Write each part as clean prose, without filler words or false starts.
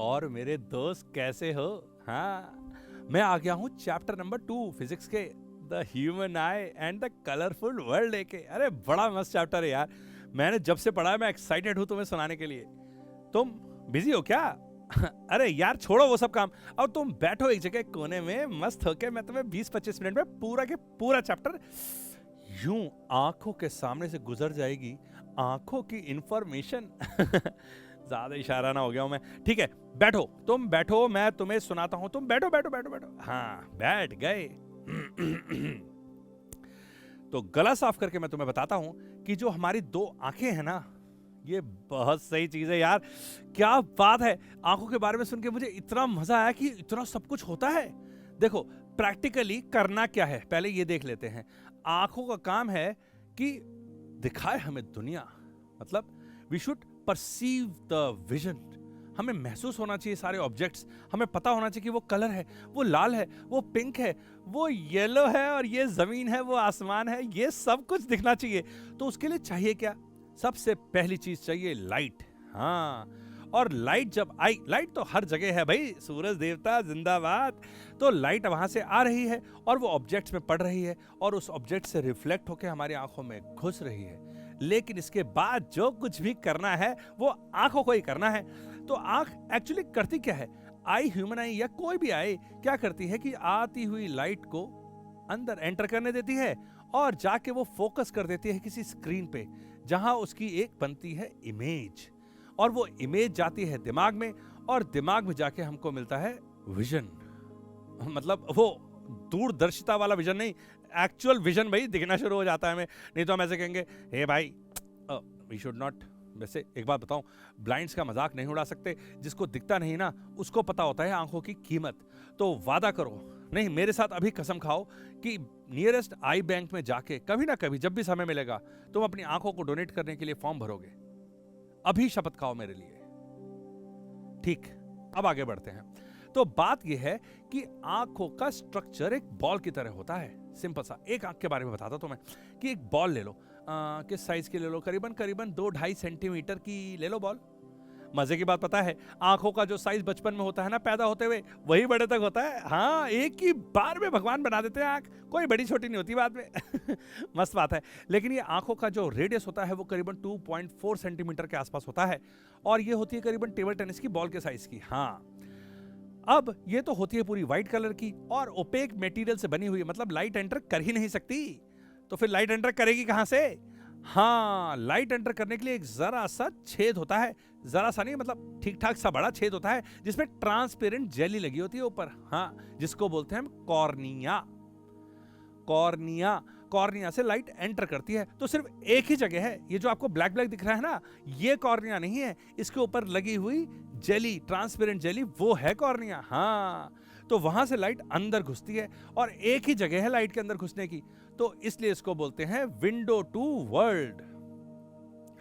और मेरे दोस्त कैसे हो? हाँ, मैं आ गया हूँ चैप्टर नंबर 2 फिजिक्स के, the human I and the colourful world लेके। अरे बड़ा मस्त चैप्टर है यार, मैंने जब से पढ़ा है मैं एक्साइटेड हूँ तुम्हें सुनाने के लिए। तुम बिजी हो क्या? अरे यार छोड़ो वो सब काम, अब तुम बैठो एक जगह कोने में मस्त होके, मैं तुम्हें 20-25 मिनट में पूरा के पूरा चैप्टर यूं आंखों के सामने से गुजर जाएगी। आंखों की इंफॉर्मेशन ज्यादा इशारा ना हो गया हूं मैं? ठीक है, बैठो, तुम बैठो, मैं तुम्हें सुनाता हूं। तुम बैठो बैठो बैठो बैठो। हाँ, बैठ गए। तो गला साफ करके मैं तुम्हें बताता हूं कि जो हमारी दो आंखें हैं ना, ये बहुत सही चीज है यार। क्या बात है, आंखों के बारे में सुन के मुझे इतना मजा आया कि इतना सब कुछ होता है। देखो प्रैक्टिकली करना क्या है पहले ये देख लेते हैं। आंखों का काम है कि दिखाए हमें दुनिया, मतलब we should perceive the vision. हमें महसूस होना चाहिए सारे ऑब्जेक्ट्स, हमें पता होना चाहिए कि वो कलर है, वो लाल है, वो पिंक है, वो येलो है, और ये जमीन है, वो आसमान है, ये सब कुछ दिखना चाहिए। तो उसके लिए चाहिए क्या? सबसे पहली चीज चाहिए लाइट। हाँ, और लाइट जब आई, लाइट तो हर जगह है भाई, सूरज देवता जिंदाबाद। तो लाइट वहां से आ रही है और वो ऑब्जेक्ट्स में पड़ रही है और उस ऑब्जेक्ट से रिफ्लेक्ट होकर हमारी आंखों में घुस रही है। लेकिन इसके बाद जो कुछ भी करना है वो आंखों को ही करना है। तो आंख एक्चुअली करती क्या है? आई, ह्यूमन आई या कोई भी आई, क्या करती है कि आती हुई लाइट को अंदर एंटर करने देती है और जाके वो फोकस कर देती है किसी स्क्रीन पे, जहां उसकी एक बनती है इमेज, और वो इमेज जाती है दिमाग में, और दिमाग में जाके हमको मिलता है विजन। मतलब वो दूरदर्शिता वाला विजन नहीं, एक्चुअल विजन भाई दिखना शुरू हो जाता है हमें। नहीं तो हम ऐसे कहेंगे, हे भाई वी शुड नॉट। वैसे एक बात बताऊं, ब्लाइंड्स का मजाक नहीं उड़ा सकते। जिसको दिखता नहीं ना, उसको पता होता है आंखों की कीमत। तो वादा करो, नहीं मेरे साथ अभी कसम खाओ कि नियरेस्ट आई बैंक में जाके कभी ना कभी जब भी समय मिलेगा तुम अपनी आंखों को डोनेट करने के लिए फॉर्म भरोगे। अभी शपथ खाओ मेरे लिए। ठीक, अब आगे बढ़ते हैं। तो बात यह है कि आंखों का स्ट्रक्चर एक बॉल की तरह होता है। सिंपल सा एक आंख के बारे में बताता हूं मैं कि एक बॉल ले लो, किस साइज की ले लो, करीबन करीबन 2-2.5 सेंटीमीटर की ले लो बॉल। मजे की बात पता है, आंखों का जो साइज बचपन में होता है ना पैदा होते हुए, वही बड़े तक होता है। हाँ, एक ही बार में भगवान बना देते हैं आंख, कोई बड़ी छोटी नहीं होती बाद में। मस्त बात है। लेकिन ये आंखों का जो रेडियस होता है वो करीबन 2.4 सेंटीमीटर के आसपास होता है, और ये होती है करीबन टेबल टेनिस की बॉल के साइज की। हाँ, अब ये तो होती है पूरी व्हाइट कलर की और ओपेक मटेरियल से बनी हुई है, मतलब लाइट एंटर कर ही नहीं सकती। तो फिर लाइट एंटर करेगी कहां से? हाँ, लाइट एंटर करने के लिए एक जरा सा छेद होता है, जरा सा नहीं मतलब ठीक ठाक सा बड़ा छेद होता है, जिसमें ट्रांसपेरेंट जेली लगी होती है ऊपर। हाँ, जिसको बोलते हैं हम कॉर्निया। कॉर्निया, कॉर्निया से लाइट एंटर करती है। तो सिर्फ एक ही जगह है, ये जो आपको ब्लैक ब्लैक दिख रहा है ना, ये कॉर्निया नहीं है, इसके ऊपर लगी हुई जेली, ट्रांसपेरेंट जेली, वो है कॉर्निया। हाँ, तो वहां से लाइट अंदर घुसती है और एक ही जगह है लाइट के अंदर घुसने की, तो इसलिए इसको बोलते हैं विंडो टू वर्ल्ड।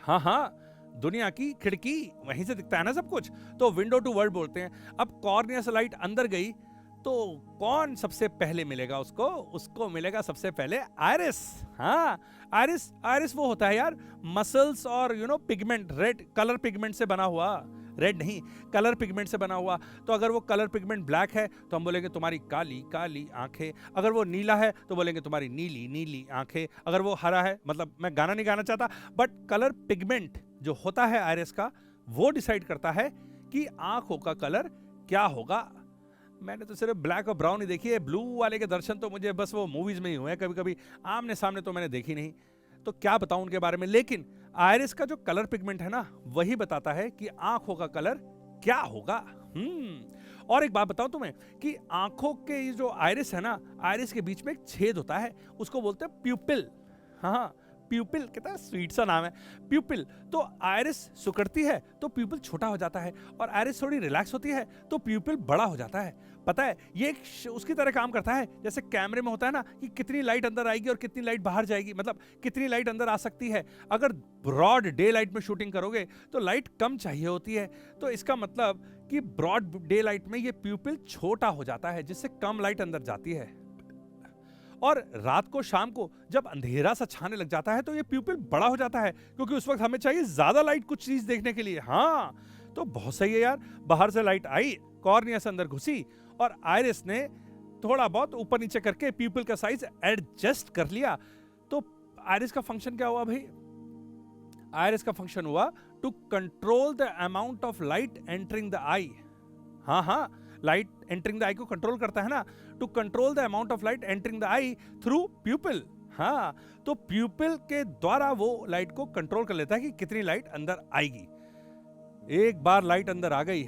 हाँ हाँ, दुनिया की खिड़की, वहीं से दिखता है ना सब कुछ, तो विंडो टू वर्ल्ड बोलते हैं। अब कॉर्निया से लाइट अंदर गई तो कौन सबसे पहले मिलेगा उसको? उसको मिलेगा सबसे पहले आयरिस। हाँ, आयरिस, आयरिस वो होता है यार मसल्स और पिगमेंट, रेड कलर पिगमेंट से बना हुआ, रेड नहीं कलर पिगमेंट से बना हुआ। तो अगर वो कलर पिगमेंट ब्लैक है तो हम बोलेंगे तुम्हारी काली काली आंखें, अगर वो नीला है तो बोलेंगे तुम्हारी नीली नीली आंखें, अगर वो हरा है, मतलब मैं गाना नहीं गाना चाहता, बट कलर पिगमेंट जो होता है आयरिस का, वो डिसाइड करता है कि आंखों का कलर क्या होगा। मैंने तो सिर्फ ब्लैक और ब्राउन ही देखी है, ब्लू वाले के दर्शन तो मुझे बस वो मूवीज में ही हुए हैं, कभी कभी आमने सामने तो मैंने देखी नहीं, तो क्या बताऊं उनके बारे में। लेकिन आयरिस का जो कलर पिगमेंट है ना, वही बताता है कि आंखों का कलर क्या होगा। और एक बात बताऊं तुम्हें कि आंखों के ये जो आयरिस है ना, आयरिस के बीच में एक छेद होता है, उसको बोलते हैं प्यूपिल। हाँ, प्यूपिल, कितना स्वीट सा नाम है, प्यूपिल। तो आयरिस सिकुड़ती है तो प्यूपिल छोटा हो जाता है, और आयरिस थोड़ी रिलैक्स होती है तो प्यूपिल बड़ा हो जाता है। पता है, ये उसकी तरह काम करता है जैसे कैमरे में होता है ना कि कितनी लाइट अंदर आएगी और कितनी लाइट बाहर जाएगी, मतलब कितनी लाइट अंदर आ सकती है। अगर ब्रॉड डे लाइट में शूटिंग करोगे तो लाइट कम चाहिए होती है, तो इसका मतलब कि ब्रॉड डे लाइट में ये प्यूपिल छोटा हो जाता है, जिससे कम लाइट अंदर जाती है। और रात को, शाम को जब अंधेरा सा छाने लग जाता है तो ये प्यूपिल बड़ा हो जाता है, क्योंकि उस वक्त हमें चाहिए ज्यादा लाइट कुछ चीज देखने के लिए। हाँ, तो बहुत सही है यार, बाहर से लाइट आई, कॉर्निया से अंदर घुसी और आयरिस ने थोड़ा बहुत ऊपर नीचे करके प्यूपिल का साइज एडजस्ट कर लिया। तो आयरिस का फंक्शन क्या हुआ भाई? आयरिस का फंक्शन हुआ to control the amount of light entering the eye. हाँ, लाइट एंटरिंग द आई को कंट्रोल करता है ना, to control the amount of light entering the eye through pupil. हाँ, तो प्यूपिल के द्वारा वो लाइट को कंट्रोल कर लेता है कि कितनी लाइट अंदर आएगी। एक बार लाइट अंदर आ गई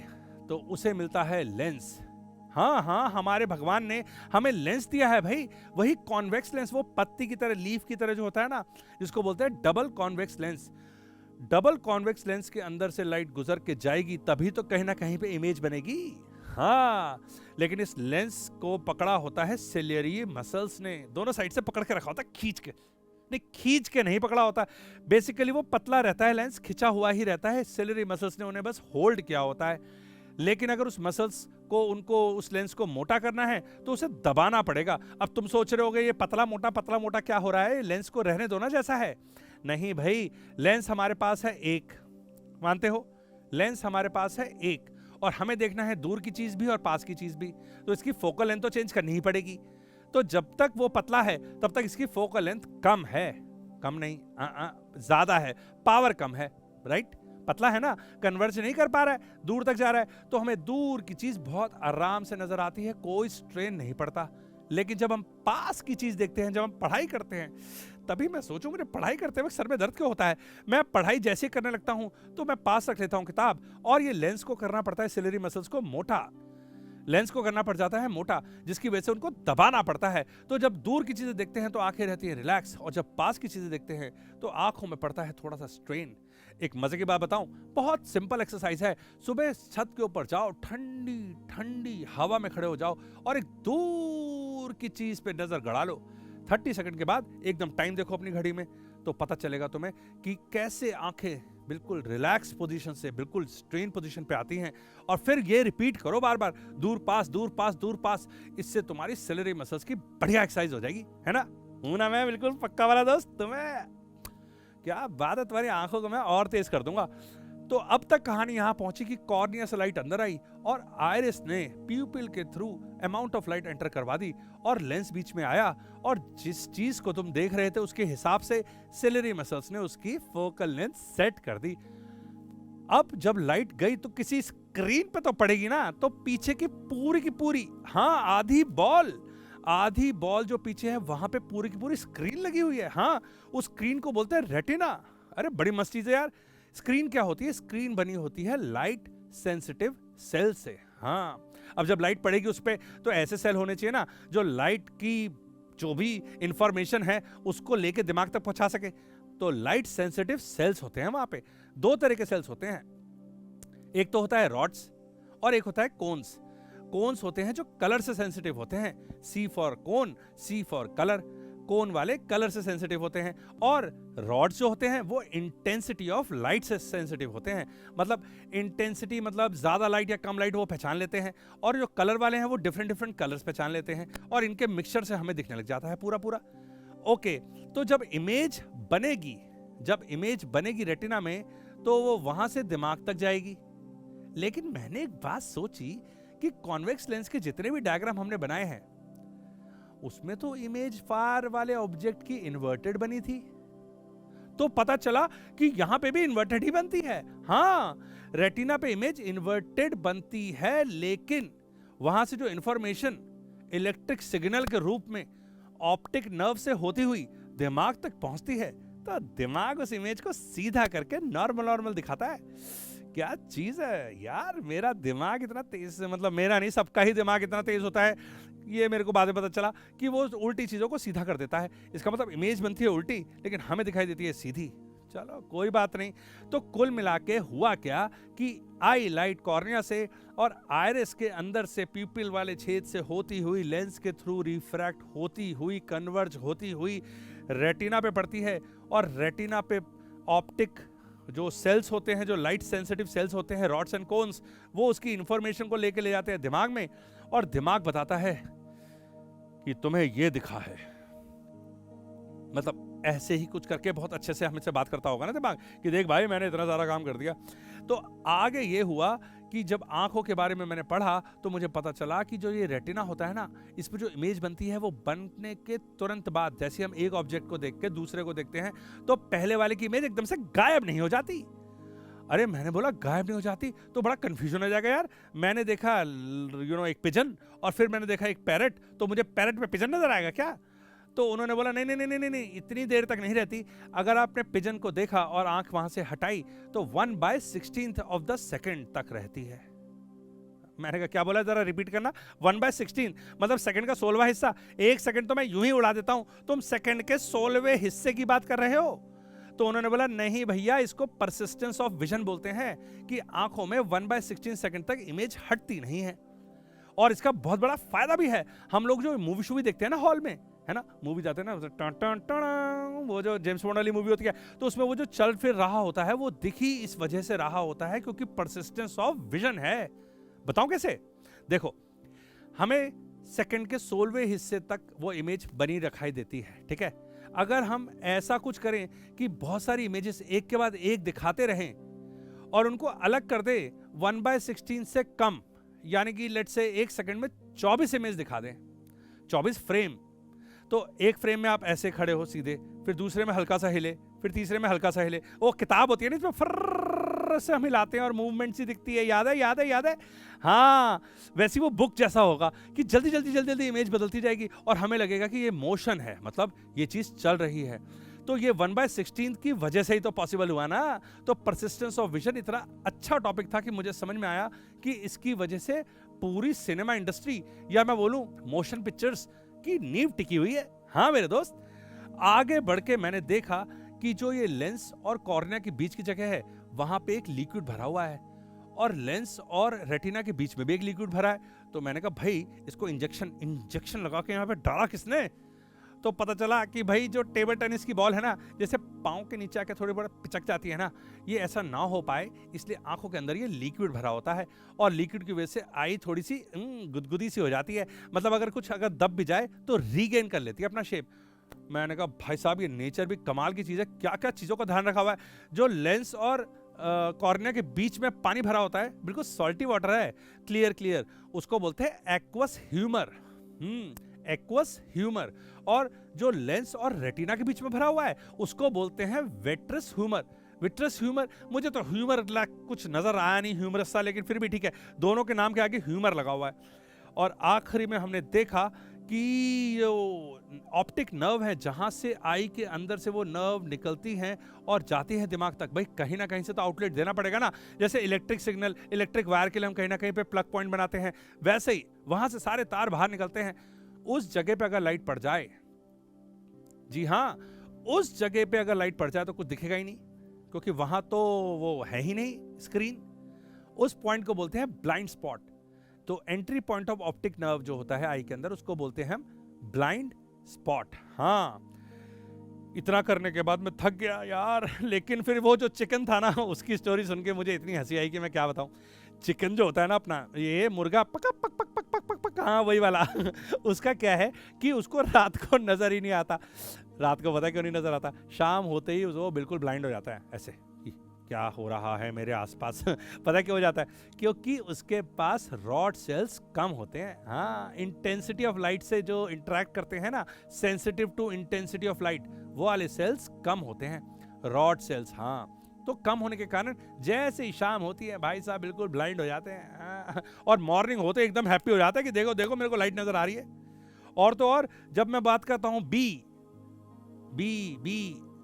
तो उसे मिलता है लेंस। हाँ, हमारे भगवान ने हमें लेंस दिया है भाई, वही कॉन्वेक्स लेंस, वो पत्ती की तरह, लीफ की तरह जो होता है ना, जिसको बोलते हैं double convex lens. Double convex lens के अंदर से लाइट गुजर के जाएगी तभी तो कहीं ना कहीं पे इमेज बनेगी। हाँ, लेकिन इस लेंस को पकड़ा होता है सिलियरी मसल्स ने, दोनों साइड से पकड़ के रखा होता है, खींच के नहीं, खींच के नहीं पकड़ा होता। बेसिकली वो पतला रहता है, लेंस खिंचा हुआ ही रहता है, सिलियरी मसल्स ने उन्हें बस होल्ड किया होता है। लेकिन अगर उस मसल्स को, उनको उस लेंस को मोटा करना है तो उसे दबाना पड़ेगा। अब तुम सोच रहे होगे ये पतला मोटा क्या हो रहा है, लेंस को रहने दो ना जैसा है। नहीं भाई, लेंस हमारे पास है एक, मानते हो? लेंस हमारे पास है एक, और हमें देखना है दूर की चीज भी और पास की चीज भी, तो इसकी फोकल लेंथ तो चेंज करनी ही पड़ेगी। तो जब तक वो पतला है तब तक इसकी फोकल लेंथ कम है, कम नहीं, ज्यादा है, पावर कम है, राइट? पतला है ना, कन्वर्ज नहीं कर पा रहा है, दूर तक जा रहा है, तो हमें दूर की चीज बहुत आराम से नजर आती है, कोई स्ट्रेन नहीं पड़ता। लेकिन जब हम पास की चीज देखते हैं, जब हम पढ़ाई करते हैं, तभी मैं सोचूं मुझे पढ़ाई करते वक्त सर में दर्द क्यों होता है। मैं पढ़ाई जैसे करने लगता हूं तो मैं पास रख लेता हूं किताब, और ये लेंस को करना पड़ता है, सिलियरी मसल्स को मोटा, लेंस को करना पड़ जाता है मोटा, जिसकी वजह से उनको दबाना पड़ता है। तो जब दूर की चीजें देखते हैं तो आंखें रहती है रिलैक्स, और जब पास की चीजें देखते हैं तो आंखों में पड़ता है थोड़ा सा स्ट्रेन। एक मजे की बात बताऊं, बहुत सिंपल एक्सरसाइज है। सुबह छत के ऊपर जाओ, ठंडी ठंडी हवा में खड़े हो जाओ और एक दूर की चीज पे नजर गड़ा लो। 30 सेकंड के बाद एकदम टाइम देखो अपनी घड़ी में, तो पता चलेगा तुम्हें कि कैसे आंखें बिल्कुल रिलैक्स पोजीशन से बिल्कुल स्ट्रेन पोजीशन पे आती हैं। और फिर ये रिपीट करो बार बार, दूर पास दूर पास दूर पास। इससे तुम्हारी सिलियरी मसल्स की बढ़िया एक्सरसाइज हो जाएगी, है ना? हूं ना मैं बिल्कुल पक्का वाला दोस्त तुम्हें। क्या बात है, तुम्हारी आंखों को मैं और तेज कर दूंगा। तो अब तक कहानी यहां पहुंची कि कॉर्निया से लाइट अंदर आई और आयरिस ने प्यूपिल के through amount of light enter करवा दी और लेंस बीच में आया, और जिस चीज को तुम देख रहे थे उसके हिसाब से सिलियरी मसल्स ने उसकी फोकल लेंथ सेट कर दी। अब जब लाइट गई तो किसी स्क्रीन पे तो पड़ेगी ना, तो पीछे की पूरी, हाँ, आधी बॉल जो पीछे है वहां पे पूरी की पूरी स्क्रीन लगी हुई है। हाँ, उस स्क्रीन को बोलते हैं रेटिना। अरे बड़ी मस्त चीज है यार। स्क्रीन क्या होती है? स्क्रीन बनी होती है लाइट सेंसिटिव सेल से। हाँ, अब जब लाइट पड़ेगी उस पे तो ऐसे सेल होने चाहिए ना जो लाइट की जो भी इंफॉर्मेशन है उसको लेके दिमाग तक पहुंचा सके। तो लाइट सेंसिटिव सेल्स होते हैं वहां पे। दो तरह के सेल्स होते हैं, एक तो होता है रॉड्स और एक होता है कोन्स। कोन्स होते हैं जो कलर से सेंसिटिव होते हैं, C for cone, C for colour. Cone वाले कलर से सेंसिटिव होते हैं, और रॉड्स जो होते हैं वो इंटेंसिटी ऑफ लाइट से सेंसिटिव होते हैं। मतलब इंटेंसिटी मतलब ज्यादा लाइट या कम लाइट वो पहचान लेते हैं, और जो कलर वाले हैं वो डिफरेंट कलर्स पहचान लेते हैं, और इनके मिक्सचर से हमें दिखने लग जाता है पूरा। ओके, तो जब इमेज बनेगी रेटिना में तो वो वहां से दिमाग तक जाएगी। लेकिन मैंने एक बात सोची कि कॉन्वेक्स लेंस के जितने भी डायग्राम हमने बनाए हैं उसमें तो इमेज फार वाले ऑब्जेक्ट की इन्वर्टेड बनी थी, तो पता चला कि यहां पे भी इन्वर्टेड ही बनती है। हाँ, रेटिना पे इमेज इन्वर्टेड बनती है, लेकिन वहां से जो इंफॉर्मेशन इलेक्ट्रिक सिग्नल के रूप में ऑप्टिक नर्व से होती हुई दिमाग तक पहुंचती है, तो दिमाग उस इमेज को सीधा करके नॉर्मल दिखाता है। क्या चीज है यार, मेरा दिमाग इतना तेज से, मतलब मेरा नहीं, सबका ही दिमाग इतना तेज होता है, ये मेरे को बाद में पता चला कि वो उल्टी चीजों को सीधा कर देता है। इसका मतलब इमेज बनती है उल्टी लेकिन हमें दिखाई देती है सीधी। चलो कोई बात नहीं। तो कुल मिला के हुआ क्या कि आई लाइट कॉर्निया से और आयरिस के अंदर से प्यूपिल वाले छेद से होती हुई लेंस के थ्रू रिफ्रैक्ट होती हुई, कन्वर्ज होती हुई रेटिना पे पड़ती है, और रेटिना पे ऑप्टिक जो सेल्स होते हैं, जो लाइट सेंसिटिव सेल्स होते हैं, रॉड्स एंड कोन्स, वो उसकी इंफॉर्मेशन को लेके ले जाते हैं दिमाग में, और दिमाग बताता है कि तुम्हें ये दिखा है। मतलब ऐसे ही कुछ करके बहुत अच्छे से हमसे बात करता होगा ना दिमाग कि देख भाई मैंने इतना सारा काम कर दिया। तो आगे ये हुआ कि जब आंखों के बारे में मैंने पढ़ा तो मुझे पता चला कि जो ये रेटिना होता है ना, इस पर जो इमेज बनती है वो बनने के तुरंत बाद जैसे हम एक ऑब्जेक्ट को देख के दूसरे को देखते हैं तो पहले वाले की इमेज एकदम से गायब नहीं हो जाती। अरे मैंने बोला गायब नहीं हो जाती तो बड़ा कंफ्यूजन हो जाएगा यार। मैंने देखा एक पिजन और फिर मैंने देखा एक पैरट, तो मुझे पैरट में पिजन नजर आएगा क्या? तो उन्होंने बोला नहीं नहीं नहीं नहीं नहीं, इतनी देर तक नहीं रहती। अगर आपने पिजन को देखा और आंख वहां से हटाई तो 1/16 ऑफ द सेकंड तक रहती है। मैंने कहा क्या बोला, जरा रिपीट करना। 1/16 मतलब सेकंड का 16वां हिस्सा। एक सेकंड तो मैं यूं ही उड़ा देता हूं, तुम सेकंड के 16वें हिस्से की बात कर रहे हो? तो उन्होंने बोला नहीं भैया, इसको परसिस्टेंस ऑफ विजन बोलते हैं कि आंखों में 1/16 सेकंड तक इमेज हटती नहीं है। और इसका बहुत बड़ा फायदा भी है। हम लोग जो मूवी शूवी देखते हैं ना हॉल में, है ना, मूवी जाते हैं ना, टन टन टन, वो जो जेम्स बॉन्ड वाली मूवी होती है, तो उसमें वो जो चल फिर रहा होता है वो दिख ही इस वजह से रहा होता है क्योंकि परसिस्टेंस ऑफ विजन है। बताऊं कैसे? देखो, हमें सेकंड के 16वें हिस्से तक वो इमेज बनी रखाई देती है, ठीक है। अगर हम ऐसा कुछ करें कि बहुत सारी इमेजेस एक के बाद एक दिखाते रहें और उनको अलग कर दे 1/16 से कम, यानी कि लेट्स से एक सेकंड में 24 इमेज दिखा दें, 24 फ्रेम, तो एक फ्रेम में आप ऐसे खड़े हो सीधे, फिर दूसरे में हल्का सा हिले, फिर तीसरे में हल्का सा हिले। वो किताब होती है ना, इसमें फर्र से हम हिलाते हैं और मूवमेंट सी दिखती है, याद है याद है याद है? हाँ, वैसी वो बुक जैसा होगा कि जल्दी जल्दी जल्दी जल्दी इमेज बदलती जाएगी और हमें लगेगा कि ये मोशन है, मतलब ये चीज चल रही है। तो ये 1/16 की वजह से ही तो पॉसिबल हुआ ना। तो परसिस्टेंस ऑफ विजन इतना अच्छा टॉपिक था कि मुझे समझ में आया कि इसकी वजह से पूरी सिनेमा इंडस्ट्री, या मैं बोलूं मोशन पिक्चर्स की नींव टिकी हुई है। हाँ मेरे दोस्त, आगे बढ़ के मैंने देखा कि जो ये लेंस और कॉर्निया के बीच की जगह है वहां पे एक लिक्विड भरा हुआ है और लेंस और रेटिना के बीच में भी एक लिक्विड भरा है। तो मैंने कहा भाई इसको इंजेक्शन लगा के यहाँ पे डाला किसने? तो पता चला कि भाई जो टेबल टेनिस की बॉल है ना, जैसे पाँव के नीचे आके थोड़ी बड़ा पिचक जाती है ना, ये ऐसा ना हो पाए इसलिए आंखों के अंदर ये लिक्विड भरा होता है और लिक्विड की वजह से आई थोड़ी सी गुदगुदी सी हो जाती है। मतलब अगर दब भी जाए तो रीगेन कर लेती है अपना शेप। मैंने कहा भाई साहब ये नेचर भी कमाल की चीज़ है, क्या क्या चीज़ों का ध्यान रखा हुआ है। जो लेंस और कॉर्निया के बीच में पानी भरा होता है, बिल्कुल सॉल्टी वाटर है, क्लियर, उसको बोलते हैं एक्वस ह्यूमर। Aqueous humour. और जो लेंस और रेटिना के बीच में भरा हुआ है उसको बोलते हैं वेट्रस ह्यूमर। विट्रस ह्यूमर, मुझे तो ह्यूमर कुछ नजर आया नहीं ह्यूमरस सा, लेकिन फिर भी ठीक है, दोनों के नाम के आगे ह्यूमर लगा हुआ है। और आखिरी में हमने देखा कि जो ऑप्टिक नर्व है, जहां से आई के अंदर से वो नर्व निकलती हैं और जाती है दिमाग तक। भाई कहीं ना कहीं से तो आउटलेट देना पड़ेगा ना। जैसे इलेक्ट्रिक सिग्नल, इलेक्ट्रिक वायर के लिए हम कहीं ना कहीं पे प्लग पॉइंट बनाते हैं, वैसे ही वहां से सारे तार बाहर निकलते हैं। उस जगह पे अगर लाइट पड़ जाए, जी हाँ, उस जगह पे अगर लाइट पड़ जाए तो कुछ दिखेगा ही नहीं, क्योंकि वहां तो वो है ही नहीं स्क्रीन। उस पॉइंट को बोलते हैं ब्लाइंड स्पॉट। तो entry point of optic nerve जो होता है आई के अंदर, उसको बोलते हैं हम ब्लाइंड स्पॉट। हाँ, इतना करने के बाद मैं थक गया यार। लेकिन फिर वो जो चिकन था ना, उसकी स्टोरी सुन के मुझे इतनी हंसी आई कि मैं क्या बताऊं। चिकन जो होता है ना अपना, ये मुर्गा पक पक पक पक पक पक पक, हाँ वही वाला उसका क्या है कि उसको रात को नजर ही नहीं आता। रात को पता क्यों नहीं नजर आता? शाम होते ही वो बिल्कुल ब्लाइंड हो जाता है, ऐसे क्या हो रहा है मेरे आसपास पता क्यों हो जाता है? क्योंकि उसके पास रॉड सेल्स कम होते हैं। हाँ, इंटेंसिटी ऑफ लाइट से जो इंटरेक्ट करते हैं ना, sensitive to intensity of light, वो वाले सेल्स कम होते हैं, रॉड सेल्स। हाँ, तो कम होने के कारण जैसे ही शाम होती है भाई साहब बिल्कुल ब्लाइंड हो जाते हैं। और मॉर्निंग होते एकदम हैप्पी हो जाता है कि देखो देखो मेरे को लाइट नजर आ रही है। और तो और जब मैं बात करता हूँ बी बी बी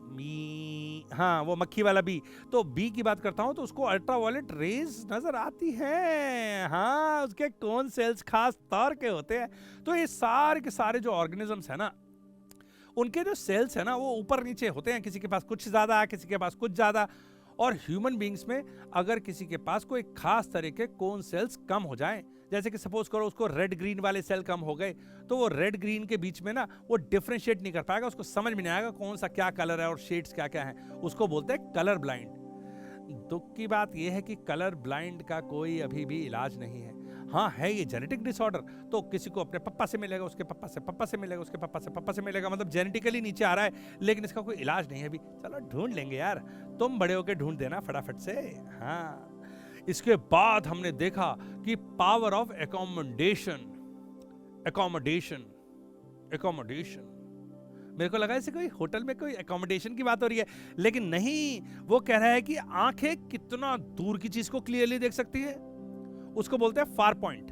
मी, हाँ वो मक्खी वाला बी, तो बी की बात करता हूं तो उसको अल्ट्रावायलेट रेज नजर आती है। हाँ, उसके कौन सेल्स खास तौर के होते हैं। तो ये सारे के सारे जो ऑर्गेनिजम्स है ना, उनके जो सेल्स है ना वो ऊपर नीचे होते हैं, किसी के पास कुछ ज्यादा, किसी के पास कुछ ज्यादा। और ह्यूमन बींग्स में अगर किसी के पास कोई खास तरह के कोन सेल्स कम हो जाएं, जैसे कि सपोज करो उसको रेड ग्रीन वाले सेल कम हो गए, तो वो रेड ग्रीन के बीच में ना वो डिफरेंशिएट नहीं कर पाएगा, उसको समझ में नहीं आएगा कौन सा क्या कलर है और शेड्स क्या क्या है। उसको बोलते हैं कलर ब्लाइंड। दुख की बात यह है कि कलर ब्लाइंड का कोई अभी भी इलाज नहीं है। हाँ है ये जेनेटिक डिसऑर्डर, तो किसी को अपने पप्पा से मिलेगा, उसके पप्पा से पप्पा से मिलेगा, उसके पप्पा से पप्पा से मिलेगा, मतलब जेनेटिकली नीचे आ रहा है, लेकिन इसका कोई इलाज नहीं है अभी। चलो ढूंढ लेंगे यार, तुम बड़े होके ढूंढ देना फटाफट से। हाँ, इसके बाद हमने देखा कि power of accommodation, accommodation, accommodation. मेरे को लगा इसे कोई होटल में कोई एकोमोडेशन की बात हो रही है, लेकिन नहीं, वो कह रहा है कि आंखें कितना दूर की चीज को क्लियरली देख सकती है, उसको बोलते हैं फार पॉइंट।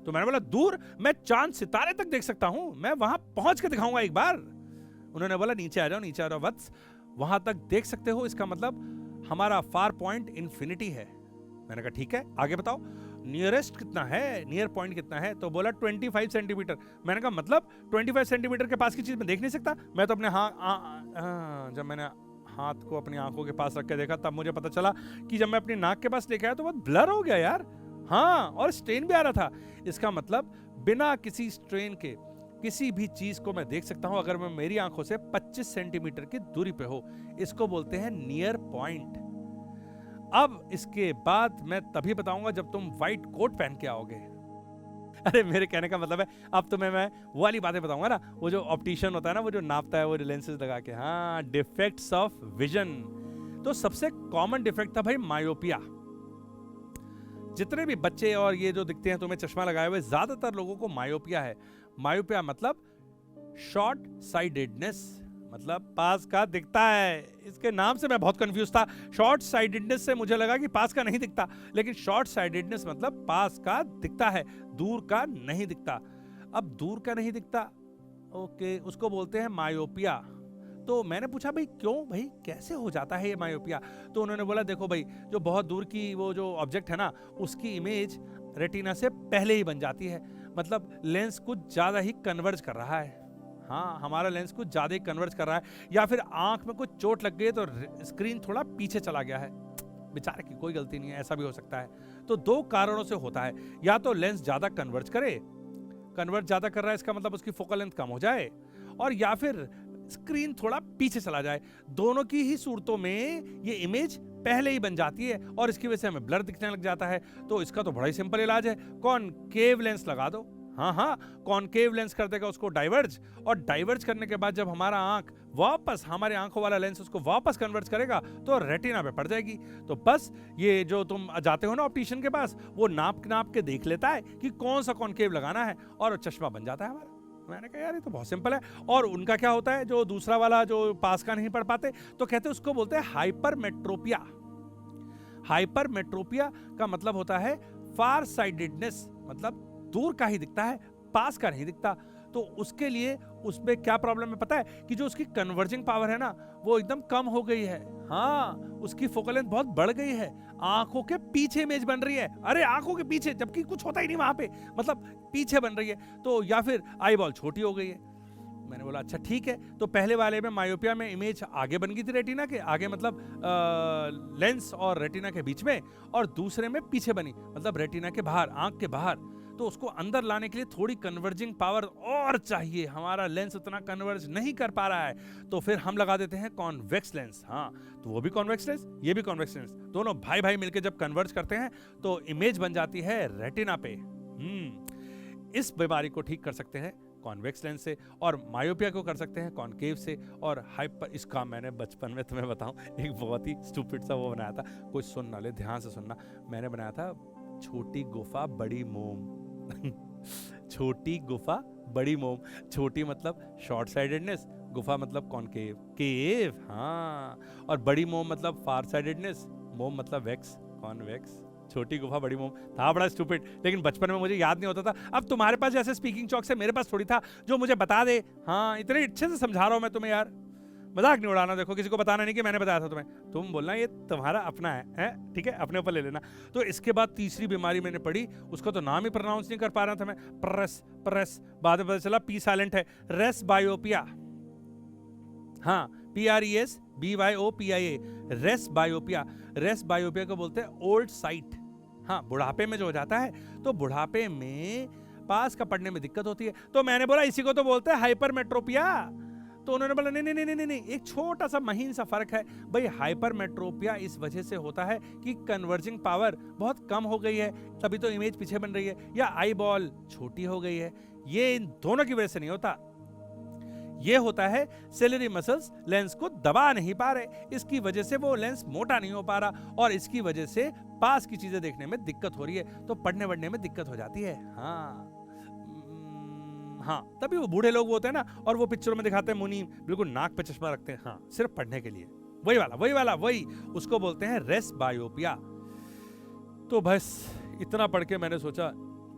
तो मैंने बोला दूर, मैं चांद सितारे तक देख सकता हूं, मैं वहां पहुंच के दिखाऊंगा एक बार। उन्होंने बोला नीचे आ जाओ, नीचे आ जाओ वत्स, वहां तक देख सकते हो, इसका मतलब हमारा फार पॉइंट इन्फिनिटी है। मैंने कहा ठीक है, आगे बताओ नियरेस्ट कितना है, नियर पॉइंट कितना है? तो बोला 25 सेंटीमीटर। मैंने कहा मतलब 25 सेंटीमीटर के पास की चीज मैं देख नहीं सकता? मैं तो अपने जब मैंने हाथ को अपनी आंखों के पास रख के देखा, तब मुझे पता चला कि जब मैं अपनी नाक के पास लेके आया तो बहुत ब्लर हो गया यार। हाँ, और स्ट्रेन भी आ रहा था। इसका मतलब बिना किसी स्ट्रेन के किसी भी चीज को मैं देख सकता हूं अगर मैं मेरी आंखों से 25 सेंटीमीटर की दूरी पे हो। इसको बोलते हैं नियर पॉइंट। अब इसके बाद मैं तभी बताऊंगा जब तुम व्हाइट कोट पहन के आओगे। अरे मेरे कहने का मतलब है, अब तुम्हें मैं वो वाली बातें बताऊंगा ना, वो जो ऑप्टिशियन होता है ना, वो जो नापता है वो लेंसेज लगा के। हाँ, डिफेक्ट्स ऑफ विजन। तो सबसे कॉमन डिफेक्ट था भाई मायोपिया। जितने भी बच्चे और ये जो दिखते हैं तुम्हें चश्मा लगाए हुए, ज्यादातर लोगों को मायोपिया है। मायोपिया मतलब शॉर्ट साइडेडनेस, मतलब पास का दिखता है। इसके नाम से मैं बहुत कंफ्यूज था। शॉर्ट साइडेडनेस से मुझे लगा कि पास का नहीं दिखता, लेकिन शॉर्ट साइडेडनेस मतलब पास का दिखता है, दूर का नहीं दिखता। अब दूर का नहीं दिखता, ओके, उसको बोलते हैं मायोपिया। तो मैंने पूछा भाई क्यों, भाई कैसे हो जाता है ये मायोपिया? तो उन्होंने बोला देखो भाई, जो बहुत दूर की वो जो ऑब्जेक्ट है ना, उसकी इमेज रेटिना से पहले ही बन जाती है। मतलब लेंस कुछ ज्यादा ही कन्वर्ज कर रहा है। हाँ, हमारा लेंस कुछ ज्यादा ही कन्वर्ज कर रहा है, या फिर आंख में कुछ चोट लग गई तो स्क्रीन थोड़ा पीछे चला गया है। बेचारे की कोई गलती नहीं है, ऐसा भी हो सकता है। तो दो कारणों से होता है, या तो लेंस ज्यादा कन्वर्ज करे, कन्वर्ज ज्यादा कर रहा है इसका मतलब उसकी फोकल लेंथ कम हो जाए, और या फिर स्क्रीन थोड़ा पीछे चला जाए। दोनों की ही सूरतों में ये इमेज पहले ही बन जाती है और इसकी वजह से हमें ब्लर दिखने लग जाता है। तो इसका तो बड़ा ही सिंपल इलाज है, कॉनकेव लेंस लगा दो। हाँ, कॉनकेव लेंस कर देगा उसको डाइवर्ज, और डाइवर्ज करने के बाद जब हमारा आंख वापस, हमारे आंखों वाला लेंस उसको वापस कन्वर्ज करेगा तो रेटिना पे पड़ जाएगी। तो बस ये जो तुम जाते हो ना ऑप्टिशियन के पास, वो नाप के देख लेता है कि कौन सा कॉनकेव लगाना है और चश्मा बन जाता है हमारा। मैंने कहा यार ये तो बहुत सिंपल है। और उनका क्या होता है, जो दूसरा वाला जो पास का नहीं पढ़ पाते, तो कहते हैं उसको बोलते हैं हाइपरमेट्रोपिया। हाइपरमेट्रोपिया का मतलब होता है फार साइडेडनेस, मतलब दूर का ही दिखता है, पास का नहीं दिखता। तो उसके लिए उसमें क्या प्रॉब्लम है पता है, कि जो उसकी कन्वर्जिंग पावर है ना, वो एकदम कम हो गई है। हाँ, उसकी फोकल लेंथ बहुत बढ़ गई है, आंखों के पीछे इमेज बन रही है। अरे आंखों के पीछे, जबकि कुछ होता ही नहीं वहां पे, मतलब पीछे बन रही है। तो या फिर आई बॉल छोटी हो गई है। मैंने बोला अच्छा ठीक है। तो पहले वाले में मायोपिया में इमेज आगे बन गई थी रेटिना के आगे, मतलब लेंस और रेटिना के बीच में, और दूसरे में पीछे बनी, मतलब रेटिना के बाहर, आंख के बाहर। तो उसको अंदर लाने के लिए थोड़ी कन्वर्जिंग पावर और चाहिए, हमारा लेंस उतना कन्वर्ज नहीं कर पा रहा है। तो फिर हम लगा देते हैं कॉन्वेक्स लेंस। हाँ, तो वो भी कॉन्वेक्स लेंस, ये भी कॉन्वेक्स लेंस, दोनों भाई भाई मिलकर जब कन्वर्ज करते हैं तो इमेज बन जाती है रेटिना पे। इस बीमारी को ठीक कर सकते हैं कॉन्वेक्स लेंस से, और मायोपिया को कर सकते हैं कॉनकेव से, और हाइपर। इसका मैंने बचपन में तुम्हें बताऊं, एक बहुत ही स्टूपिड सा वो बनाया था, कुछ सुन ना ले, ध्यान से सुनना। मैंने बनाया था छोटी गुफा बड़ी मोम। छोटी गुफा बड़ी मोम। छोटी मतलब शॉर्ट साइडेडनेस, गुफा मतलब कॉनकेव, केव। हाँ, और बड़ी मोम मतलब फार साइडेडनेस, मोम मतलब वेक्स, कॉन्वेक्स। छोटी गुफा बड़ी मोम था बड़ा स्टूपिड, लेकिन बचपन में मुझे याद नहीं होता था। अब तुम्हारे पास जैसे स्पीकिंग चॉक से मेरे पास थोड़ी था जो मुझे बता दे। हाँ, इतने अच्छे से समझा रहा हूं मैं तुम्हें यार, मजाक नहीं उड़ाना। देखो, किसी को बताना नहीं कि मैंने बताया था तुम्हें, तुम बोलना ये तुम्हारा अपना है, ठीक है, अपने ऊपर ले लेना। तो इसके बाद तीसरी बीमारी मैंने पढ़ी, उसका तो नाम ही प्रोनाउंस नहीं कर पा रहा था मैं, प्रेस, बाद में पता चला पी साइलेंट है, रेस बायोपिया। हाँ, PRESBYOPIA, रेस बायोपिया। रेस बायोपिया को बोलते हैं ओल्ड साइट। हाँ, बुढ़ापे में जो हो जाता है, तो बुढ़ापे में पास का पढ़ने में दिक्कत होती है। तो मैंने बोला इसी को तो बोलते हैं हाइपरमेट्रोपिया। तो उन्होंने बोला नहीं नहीं नहीं नहीं नहीं, एक छोटा सा महीन सा फर्क है भाई। हाइपरमेट्रोपिया इस वजह से होता है कि कन्वर्जिंग पावर बहुत कम हो गई है, तभी तो इमेज पीछे बन रही है, या आई बॉल छोटी हो गई है। ये इन दोनों की वजह से नहीं होता, ये होता है सेलेरी मसल्स लेंस को दबा नहीं पा रहे, इसकी वजह से वो लेंस मोटा नहीं हो पा रहा, और इसकी वजह से पास की चीजें देखने में दिक्कत हो रही है, तो पढ़ने वढ़ने में दिक्कत हो जाती है। हाँ, तभी वो बूढ़े लोग होते हैं ना, और वो पिक्चरों में दिखाते हैं मुनि बिल्कुल नाक पे चश्मा रखते हैं, हाँ, सिर्फ पढ़ने के लिए। वही उसको बोलते हैं रेस बायोपिया। तो बस इतना पढ़ के मैंने सोचा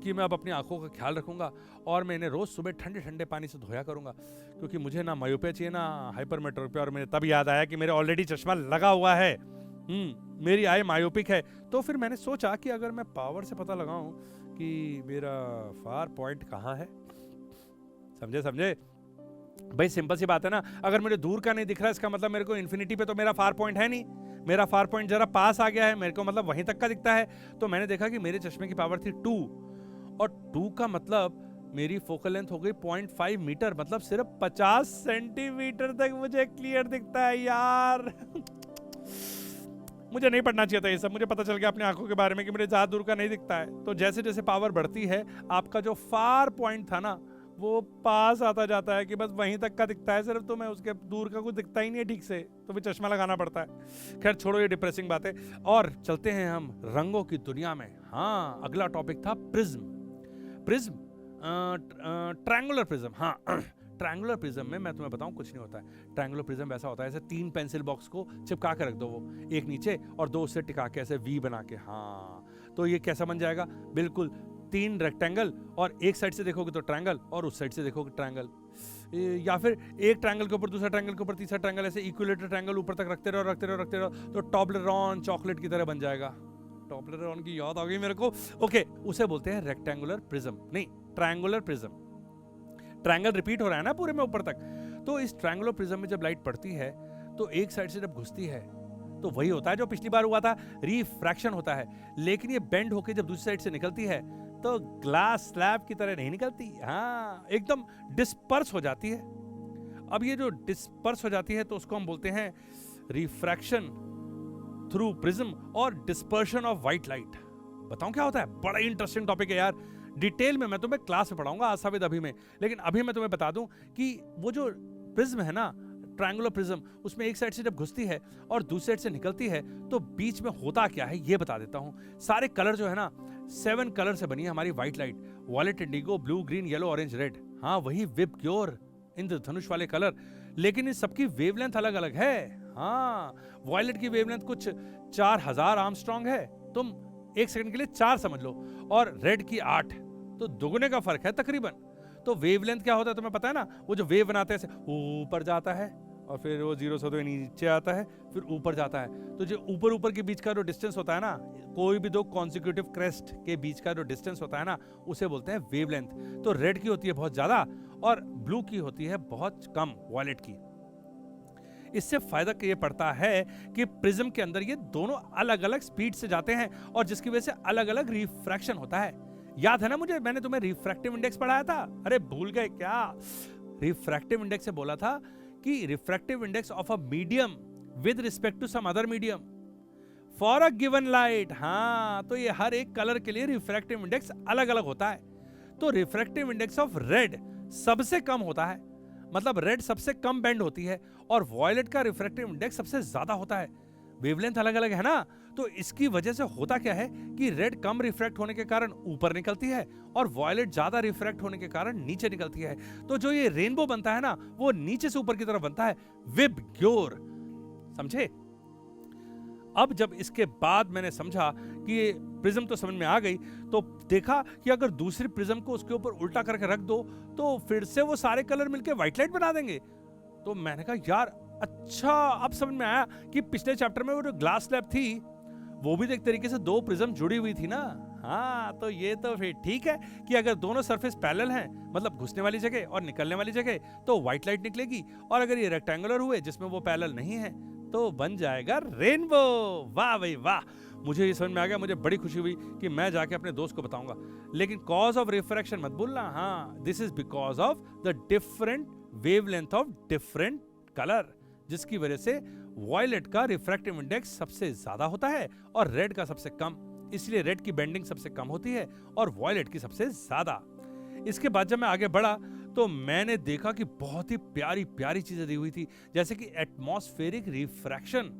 कि मैं अब अपनी आंखों का ख्याल रखूंगा, और मैं इन्हें रोज सुबह ठंडे ठंडे पानी से धोया करूंगा, क्योंकि मुझे ना मायोपिया चाहिए ना हाइपरमेट्रोपिया। और मुझे तब याद आया कि मेरे ऑलरेडी चश्मा लगा हुआ है, मेरी आई मायोपिक है। तो फिर मैंने सोचा कि अगर मैं पावर से पता लगाऊं कि मेरा फार पॉइंट कहाँ है, समझे भाई, सिंपल सी बात है ना। अगर मुझे दूर का नहीं दिख रहा, इसका मतलब मेरे को इन्फिनिटी पे तो मेरा फार पॉइंट है नहीं, मेरा फार पॉइंट जरा पास आ गया है, मेरे को मतलब वहीं तक का दिखता है। तो मैंने देखा कि मेरे चश्मे की पावर थी 2, और 2 का मतलब मेरी फोकल लेंथ हो गई 0.5 मीटर, मतलब सिर्फ 50 सेंटीमीटर तक मुझे क्लियर दिखता है यार। मुझे नहीं पढ़ना चाहिए था ये सब, मुझे पता चल गया अपनी आंखों के बारे में कि मुझे ज्यादा दूर का नहीं दिखता है। तो जैसे जैसे पावर बढ़ती है, आपका जो फार पॉइंट था ना, वो पास आता जाता है कि बस वहीं तक का दिखता है सिर्फ, तो मैं उसके दूर का कुछ दिखता ही नहीं है ठीक से, तो फिर चश्मा लगाना पड़ता है। खैर छोड़ो ये डिप्रेसिंग बातें, और चलते हैं हम रंगों की दुनिया में। हाँ, अगला टॉपिक था प्रिज्म। Triangular prism. हाँ, ट्रायंगुलर प्रिज्म में मैं तुम्हें बताऊं कुछ नहीं होता है। ट्रायंगुलर प्रिज्म वैसा होता है जैसे 3 पेंसिल बॉक्स को चिपका के रख दो, वो एक नीचे और 2 उससे टिका के ऐसे वी बना के। हाँ, तो ये कैसा बन जाएगा, बिल्कुल 3 रेक्टेंगल, और एक साइड से देखोगे तो ट्रायंगल, और उस साइड से देखोगे ट्रायंगल, या फिर एक ट्रायंगल के ऊपर दूसरा ट्रायंगल के ऊपर तीसरा ट्रायंगल, ऐसे इक्विलेटरल ट्रायंगल ऊपर तक रखते रहो, तो टॉबलेरोन चॉकलेट की तरह बन जाएगा। टॉबलेरोन की याद आ गई मेरे को। ओके, उसे बोलते हैं रेक्टेंगुलर प्रिज्म, नहीं ट्रायंगुलर प्रिज्म। ट्रायंगल रिपीट हो रहा है ना पूरे में ऊपर तक। तो इस ट्रायंगुलर प्रिज्म में जब लाइट पड़ती है, तो एक साइड से जब घुसती है तो वही होता है जो पिछली बार हुआ था, रिफ्रैक्शन होता है। लेकिन ये बेंड होके जब दूसरी साइड से निकलती है तो ग्लास स्लैब की तरह नहीं निकलती, हाँ, एकदम डिस्पर्स हो जाती है। अब ये जो डिस्पर्स हो जाती है तो उसको हम बोलते हैं रिफ्रैक्शन थ्रू प्रिज्म और डिस्पर्शन ऑफ व्हाइट लाइट। बताऊं क्या होता है, बड़ा इंटरेस्टिंग टॉपिक है यार। डिटेल में मैं तुम्हें क्लास में पढ़ाऊंगा आसाविद अभी में, लेकिन अभी मैं तुम्हें बता दूं कि वो जो प्रिज्म है ना, ट्रायंगुलर प्रिज्म, उसमें एक साइड से जब घुसती है और दूसरी साइड से निकलती है तो बीच में होता क्या है ये बता देता हूं। सारे कलर जो है ना, 7 कलर से बनी है हमारी white light, violet, indigo, blue, green, yellow, orange, red. हाँ, वही विबग्योर, इंद्रधनुष वाले कलर, लेकिन इन सबकी वेवलेंथ अलग अलग है। हाँ, वॉयलेट की वेवलेंथ कुछ 4000 आर्मस्ट्रॉन्ग है, तुम 1 सेकंड के लिए 4 समझ लो, और रेड की 8, तो दुगुने का फर्क है तकरीबन। तो वेवलेंथ क्या होता है तुम्हें पता है ना, वो जो वेव बनाते हैं ऊपर जाता है और फिर वो 0 से नीचे आता है, फिर ऊपर जाता है। तो जो ऊपर के बीच का जो डिस्टेंस होता है ना, कोई भी 2 कॉन्सिक्यूटिव क्रेस्ट के बीच का जो डिस्टेंस होता है ना, उसे बोलते हैं वेवलेंथ। तो रेड की होती है बहुत ज्यादा और ब्लू की होती है बहुत कम, वॉयलेट की। इससे फायदा ये पड़ता है कि प्रिज्म के अंदर ये दोनों अलग अलग स्पीड से जाते हैं, और जिसकी वजह से अलग अलग रिफ्रैक्शन होता है। याद है ना मुझे, मैंने तुम्हें रिफ्रैक्टिव इंडेक्स पढ़ाया था, अरे भूल गए क्या? रिफ्रैक्टिव इंडेक्स से बोला था कि refractive index of a medium with respect to some other medium for a given light. हाँ, तो ये हर एक कलर के लिए रिफ्रैक्टिव इंडेक्स अलग अलग होता है। तो रिफ्रैक्टिव इंडेक्स ऑफ रेड सबसे कम होता है, मतलब रेड सबसे कम बेंड होती है, और वॉयलेट का रिफ्रैक्टिव इंडेक्स सबसे ज्यादा होता है। वेवलेंथ अलग अलग है ना, तो इसकी वजह से होता क्या है कि रेड कम रिफ्रैक्ट होने के कारण ऊपर निकलती है, और वॉयलेट ज्यादा रिफ्रैक्ट होने के कारण नीचे निकलती है। तो जो ये रेनबो बनता है ना, वो नीचे से ऊपर की तरफ बनता है, विबग्योर। समझे? अब जब इसके बाद मैंने समझा कि ये प्रिज्म तो समझ में आ गई, तो देखा कि अगर दूसरी प्रिज्म को उसके ऊपर उल्टा करके रख दो तो फिर से वो सारे कलर मिलके व्हाइट लाइट बना देंगे। तो मैंने कहा यार अच्छा, अब समझ में आया कि पिछले चैप्टर में वो जो ग्लास स्लैब थी वो भी तो एक तरीके से 2 प्रिज्म जुड़ी हुई थी ना। हाँ, तो ये तो फिर ठीक है कि अगर दोनों सरफेस पैरेलल हैं, मतलब घुसने वाली जगह और निकलने वाली जगह, तो व्हाइट लाइट निकलेगी, और अगर ये रेक्टेंगुलर हुए जिसमें वो पैरेलल नहीं है तो बन जाएगा रेनबो। वाह भाई वाह, मुझे ये समझ में आ गया। मुझे बड़ी खुशी हुई कि मैं जाके अपने दोस्त को बताऊंगा। लेकिन कॉज ऑफ रिफ्रैक्शन मत भूलना। हाँ, this is because of the different wavelength of different colour, जिसकी वजह से वॉयलेट का रिफ्रैक्टिव इंडेक्स सबसे ज्यादा होता है और रेड का सबसे कम। इसलिए रेड की बेंडिंग सबसे कम होती है और वॉयलेट की सबसे ज्यादा। इसके बाद जब मैं आगे बढ़ा तो मैंने देखा कि बहुत ही प्यारी प्यारी चीजें दी हुई थी, जैसे कि एटमॉस्फेरिक रिफ्रैक्शन।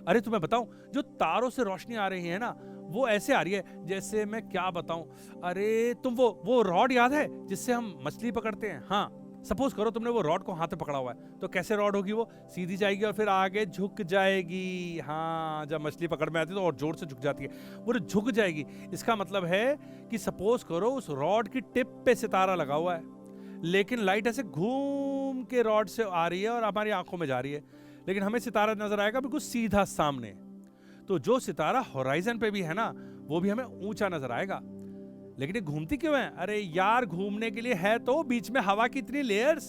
अरे तुम्हें बताऊं, जो तारों से रोशनी आ रही है ना, वो ऐसे आ रही है जैसे, मैं क्या बताऊं, अरे तुम वो रॉड याद है जिससे हम मछली पकड़ते हैं? हाँ, सपोज करो तुमने वो रॉड को हाथ में पकड़ा हुआ है, तो कैसे रॉड होगी? वो सीधी जाएगी और फिर आगे झुक जाएगी। हाँ, जब मछली पकड़ में आती है तो और जोर से झुक जाती है, वो झुक जाएगी। इसका मतलब है कि सपोज करो उस रॉड की टिप पे सितारा लगा हुआ है, लेकिन लाइट ऐसे घूम के रॉड से आ रही है और हमारी आंखों में जा रही है, लेकिन हमें सितारा नजर आएगा बिल्कुल सीधा सामने। तो जो सितारा होराइजन पे भी है ना, वो भी हमें ऊंचा नजर आएगा। लेकिन ये घूमती क्यों है? अरे यार, घूमने के लिए है तो बीच में हवा की इतनी लेयर्स।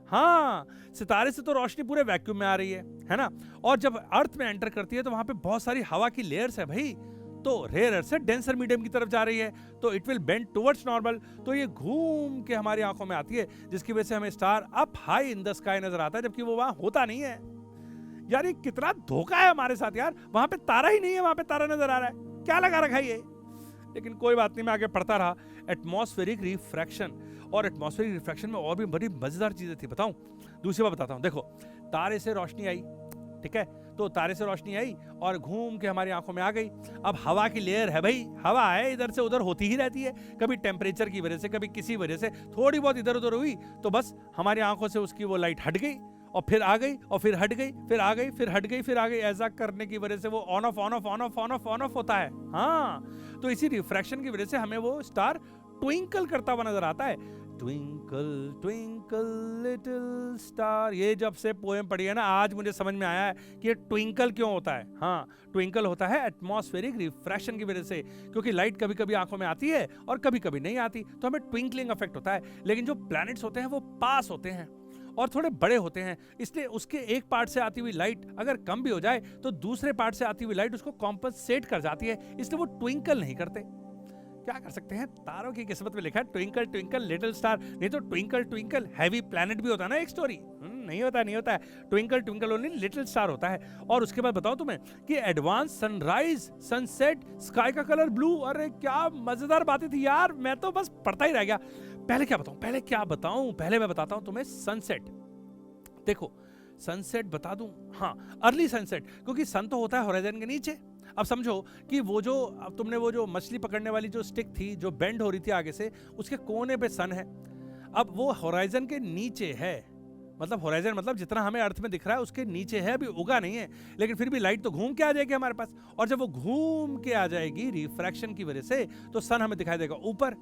हाँ, सितारे से तो रोशनी पूरे वैक्यूम में आ रही है ना, और जब अर्थ में एंटर करती है तो वहां पे बहुत सारी हवा की लेयर्स है भाई। तो रेयर अर्थ से डेंसर मीडियम की तरफ जा रही है, तो it will bend towards normal. तो ये घूम के हमारी आंखों में आती है, जिसकी वजह से हमें star up high in the sky नजर आता है, जबकि वो वहां होता नहीं है। यार ये कितना धोखा है हमारे साथ यार, वहां पे तारा ही नहीं है, वहां पे तारा नजर आ रहा है, क्या लगा रखा है ये? लेकिन कोई बात नहीं, मैं आगे पढ़ता रहा। एटमॉस्फेरिक रिफ्रैक्शन, और एटमॉस्फेरिक रिफ्रैक्शन में और भी बड़ी मजेदार चीजें थी, बताऊं? दूसरी बात बताता हूं। देखो, तारे से रोशनी आई, ठीक है, तो तारे से रोशनी आई और घूम के हमारी आंखों में आ गई। अब हवा की लेयर है भाई, हवा है, इधर से उधर होती ही रहती है, कभी टेम्परेचर की वजह से, कभी किसी वजह से थोड़ी बहुत इधर उधर हुई, तो बस हमारी आंखों से उसकी वो लाइट हट गई और फिर आ गई और फिर हट गई, फिर आ गई, फिर हट गई, फिर आ गई। ऐसा करने की वजह से वो on off on off on off on off on off होता है। हाँ, तो इसी रिफ्रैक्शन की वजह से हमें वो स्टार ट्विंकल करता हुआ नजर आता है। ट्विंकल ट्विंकल लिटिल स्टार, ये जब से पोएम पढ़ी है ना, आज मुझे समझ में आया है कि ये ट्विंकल क्यों होता है। हाँ, ट्विंकल होता है एटमॉस्फेरिक रिफ्रैक्शन की वजह से, क्योंकि लाइट कभी कभी आंखों में आती है और कभी कभी नहीं आती, तो हमें ट्विंकलिंग इफेक्ट होता है। लेकिन जो प्लैनेट्स होते हैं वो पास होते हैं और थोड़े बड़े होते हैं, इसलिए उसके एक पार्ट से आती हुई लाइट अगर कम भी हो जाए तो दूसरे पार्ट से आती हुई लाइट उसको कॉम्पनसेट कर जाती है, इसलिए वो ट्विंकल नहीं करते। क्या कर सकते हैं, तारों की किस्मत में लिखा है ट्विंकल ट्विंकल लिटिल स्टार, नहीं तो ट्विंकल ट्विंकल हैवी प्लैनेट भी होता है ना एक स्टोरी। नहीं होता, नहीं होता है, twinkle twinkle only little star होता है। और उसके बाद बताओ तुम्हें कि एडवांस सनराइज सनसेट स्काई का कलर ब्लू। अरे क्या मजेदार बातें थी यार, मैं तो बस पढ़ता ही रह गया। पहले क्या बताऊं, पहले मैं बताता हूं तुम्हें सनसेट। देखो, सनसेट बता दूं, हाँ, अर्ली सनसेट, क्योंकि सन तो होता है होराइजन के नीचे। अब समझो कि वो जो तुमने वो जो मछली पकड़ने वाली जो स्टिक थी जो बेंड हो रही थी आगे से, उसके कोने पे सन है। अब वो होराइजन के नीचे है, मतलब होराइजन मतलब जितना हमें अर्थ में दिख रहा है उसके नीचे है, अभी उगा नहीं है, लेकिन फिर भी लाइट तो घूम के आ जाएगी हमारे पास। और जब वो घूम के आ जाएगी रिफ्रैक्शन की वजह से, तो सन हमें दिखाई देगा ऊपर।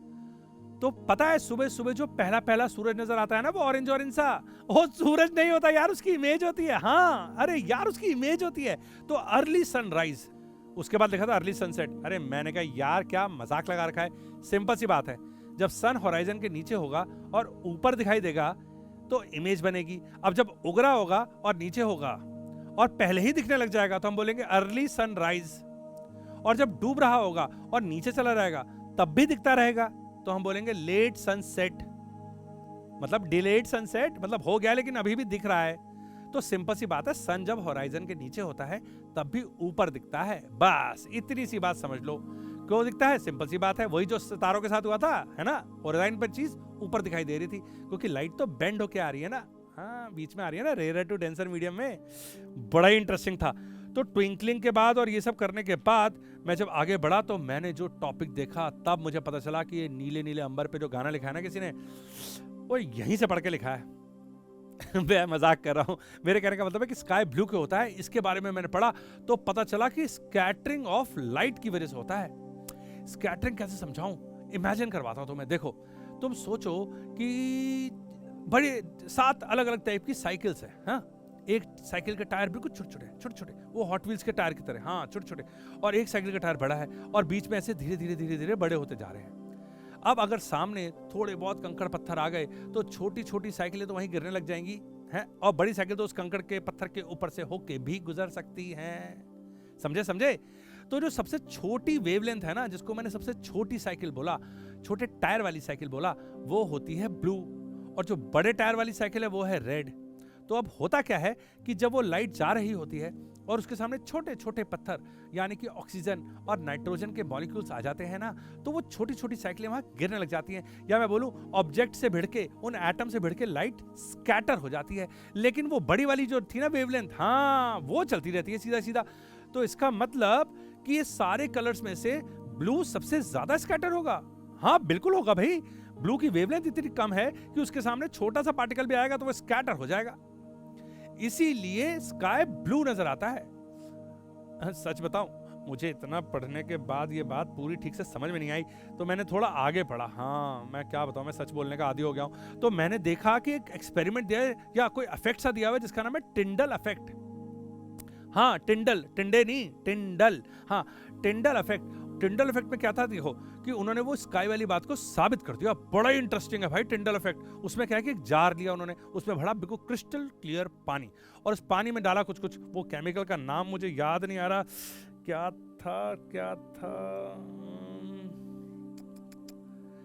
तो पता है, सुबह सुबह जो पहला पहला सूरज नजर आता है ना, वो ऑरेंज ऑरेंज सा, वो सूरज नहीं होता यार, उसकी इमेज होती है। हाँ, अरे यार, उसकी इमेज होती है। तो अर्ली सनराइज, उसके बाद लिखा था अर्ली सनसेट। अरे मैंने कहा यार, क्या मजाक लगा रखा है। सिंपल सी बात है, जब सन होराइजन के नीचे होगा और ऊपर दिखाई देगा तो इमेज बनेगी। अब जब उग रहा होगा और नीचे होगा और पहले ही दिखने लग जाएगा तो हम बोलेंगे अर्ली सनराइज। और जब डूब रहा होगा और नीचे चला रहेगा तब भी दिखता रहेगा तो हम बोलेंगे लेट सनसेट, मतलब डिलेड सनसेट, मतलब हो गया लेकिन अभी भी दिख रहा है। तो सिंपल सी बात है, सन जब होराइजन के नीचे होता है तब भी ऊपर दिखता है। बस इतनी सी बात समझ लो, क्यों दिखता है, सिंपल सी बात है, वही जो सितारों के साथ हुआ था, है ना, होराइजन पर चीज ऊपर दिखाई दे रही थी, क्योंकि लाइट तो बेंड होके आ रही है ना। हाँ, बीच में आ रही है ना, रेयर टू डेंसर मीडियम में। बड़ा ही इंटरेस्टिंग था। तो ट्विंकलिंग के बाद और ये सब करने के बाद मैं जब आगे बढ़ा तो मैंने जो टॉपिक देखा, तब मुझे पता चला कि ये नीले नीले अंबर पे जो गाना लिखा है ना किसी ने, वो यहीं से पढ़ के लिखा है। मैं मजाक कर रहा हूँ, मेरे कहने का मतलब है कि स्काई ब्लू क्यों होता है, इसके बारे में मैंने पढ़ा तो पता चला कि स्कैटरिंग ऑफ लाइट की वजह से होता है। स्कैटरिंग कैसे समझाऊं, इमेजिन करवाता हूं तुम्हें। देखो, तुम सोचो कि बड़े 7 अलग अलग टाइप की साइकिल्स है। हाँ, एक साइकिल के टायर बिल्कुल छोटे छोटे, वो हॉट व्हील्स के टायर की तरह, हाँ, छोटे छोटे, और एक साइकिल का टायर बड़ा है और बीच में ऐसे धीरे धीरे बड़े होते जा रहे हैं। अब अगर सामने थोड़े बहुत कंकड़ पत्थर आ गए तो छोटी छोटी साइकिलें तो वहीं गिरने लग जाएंगी हैं, और बड़ी साइकिल तो उस कंकड़ के पत्थर के ऊपर से होके भी गुजर सकती हैं। समझे? तो जो सबसे छोटी वेवलेंथ है ना, जिसको मैंने सबसे छोटी साइकिल बोला, छोटे टायर वाली साइकिल बोला, वो होती है ब्लू। और जो बड़े टायर वाली साइकिल है वो है रेड। तो अब होता क्या है कि जब वो लाइट जा रही होती है और उसके सामने छोटे छोटे पत्थर यानी कि ऑक्सीजन और नाइट्रोजन के मॉलिक्यूल्स आ जाते हैं ना, तो वो छोटी छोटी साइकिलें वहां गिरने लग जाती हैं, या मैं बोलूं ऑब्जेक्ट से भिड़ के, उन एटम से भिड़ के लाइट स्कैटर हो जाती है। लेकिन वो बड़ी वाली जो थी ना वेवलेंथ, हाँ वो चलती रहती है सीधा सीधा। तो इसका मतलब कि ये सारे कलर्स में से ब्लू सबसे ज्यादा स्कैटर होगा। हाँ बिल्कुल होगा भाई, ब्लू की वेवलेंथ इतनी कम है कि उसके सामने छोटा सा पार्टिकल भी आएगा तो वो स्कैटर हो जाएगा, इसीलिए स्काई ब्लू नजर आता है। सच बताऊं, मुझे इतना पढ़ने के बाद ये बात पूरी ठीक से समझ में नहीं आई, तो मैंने थोड़ा आगे पढ़ा। हाँ मैं क्या बताऊं, मैं सच बोलने का आदी हो गया हूं। तो मैंने देखा कि एक एक्सपेरिमेंट दिया है या कोई इफेक्ट सा दिया हुआ है जिसका नाम है टिंडल इफेक्ट। हाँ टिंडल, टिंडे नहीं टिंडल, हाँ टिंडल इफेक्ट। टिंडल इफेक्ट में क्या था देखो कि उन्होंने वो स्काई वाली बात को साबित कर दिया। बड़ा ही इंटरेस्टिंग है भाई टिंडल इफेक्ट। उसमें क्या है कि एक जार लिया उन्होंने, उसमें भरा बिल्कुल क्रिस्टल क्लियर पानी, और उस पानी में डाला कुछ कुछ, वो केमिकल का नाम मुझे याद नहीं आ रहा, क्या था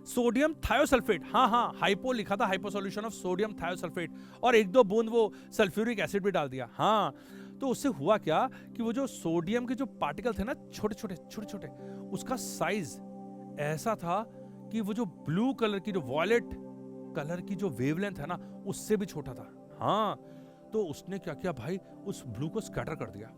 सोडियम थायोसल्फेट। हाँ हाँ हाइपो लिखा था, hypo solution of sodium thiosulphate, और एक दो बूंद वो सल्फ्यूरिक एसिड भी डाल दिया। हाँ तो उससे हुआ क्या कि वो जो सोडियम के जो पार्टिकल थे ना छोटे छोटे, उसका साइज ऐसा था कि वो जो ब्लू कलर की, जो वॉयलेट कलर की जो वेवलेंथ है ना, उससे भी छोटा था। हाँ तो उसने क्या किया भाई, उस ब्लू को स्कैटर कर दिया।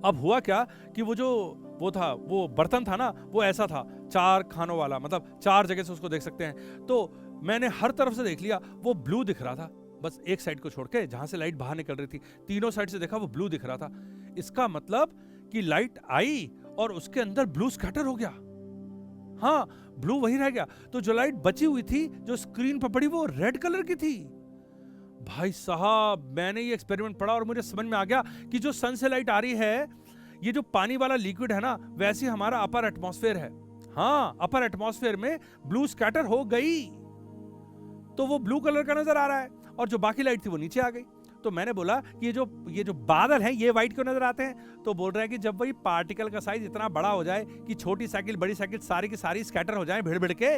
अब हुआ क्या कि वो बर्तन था ना, वो ऐसा था 4 खानों वाला, मतलब 4 जगह से उसको देख सकते हैं। तो मैंने हर तरफ से देख लिया, वो ब्लू दिख रहा था, बस एक साइड को छोड़ के जहां से लाइट बाहर निकल रही थी, तीनों साइड से देखा वो ब्लू दिख रहा था। इसका मतलब कि लाइट आई और उसके अंदर ब्लू स्कैटर हो गया। हाँ ब्लू वही रह गया, तो जो लाइट बची हुई थी जो स्क्रीन पर पड़ी वो रेड कलर की थी। भाई साहब मैंने ये एक्सपेरिमेंट पढ़ा और मुझे समझ में आ गया कि जो सन से लाइट आ रही है, ये जो पानी वाला लिक्विड है ना, वैसे हमारा अपर एटमॉस्फेयर है। हाँ अपर एटमॉस्फेयर में ब्लू स्कैटर हो गई, तो वो ब्लू कलर का नजर आ रहा है, और जो बाकी लाइट थी वो नीचे आ गई। तो मैंने बोला कि ये जो बादल हैं ये व्हाइट क्यों नजर आते हैं, तो बोल रहे हैं कि जब वही पार्टिकल का साइज इतना बड़ा हो जाए कि छोटी साइकिल बड़ी साइकिल सारी की सारी स्कैटर हो जाए भिड़ भिड़ के,